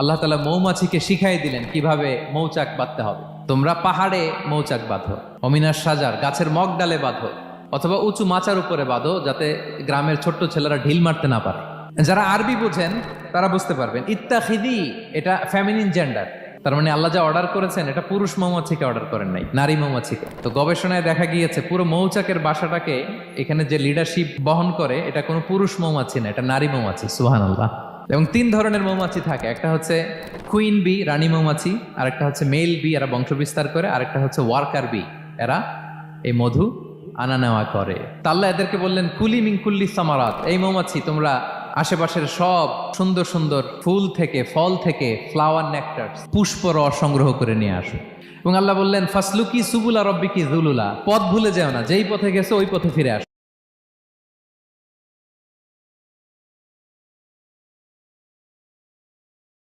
আল্লাহ তাআলা মৌমাছিকে শিখাই দিলেন কিভাবে মৌচাক বাঁধতে হবে। তোমরা পাহাড়ে মৌচাক বাঁধো, অমিনার সাজার গাছের মগ ডালে বাঁধো, অথবা উঁচু মাচার উপরে বাঁধো, যাতে গ্রামের ছোট্ট ছেলেরা ঢিল মারতে না পারে। যারা আরবি বোঝেন তারা বুঝতে পারবেন ইত্তাখিদি এটা ফেমিনিন জেন্ডার, তার মানে আল্লাহ যা অর্ডার করেছেন এটা পুরুষ মৌমাছিকে অর্ডার করেন নাই, নারী মৌমাছিকে। তো গবেষণায় দেখা গিয়েছে পুরো মৌচাকের বাসাটাকে এখানে যে লিডারশিপ বহন করে এটা কোনো পুরুষ মৌমাছি না, এটা নারী মৌমাছি। সুবহানাল্লাহ। এবং 3 ধরনের মৌমাছি থাকে, একটা হচ্ছে কুইন বি, রানী মৌমাছি, আর একটা হচ্ছে মেল বি, এরা বংশ বিস্তার করে, আর একটা হচ্ছে ওয়ার্কার বি, এরা এই মধু আনা নেওয়া করে। তা আল্লাহ এদেরকে বললেন কুলি মিন কুল্লি সামারাত, এই মৌমাছি তোমরা আশেপাশের সব সুন্দর সুন্দর ফুল থেকে, ফল থেকে, ফ্লাওয়ার নেকটার, পুষ্প রস সংগ্রহ করে নিয়ে আসো। এবং আল্লাহ বললেন ফাসলুকি সুবুলা রব্বিকি যুলুলা, পথ ভুলে যেও না, যেই পথে গেছো ওই পথে ফিরে আসো।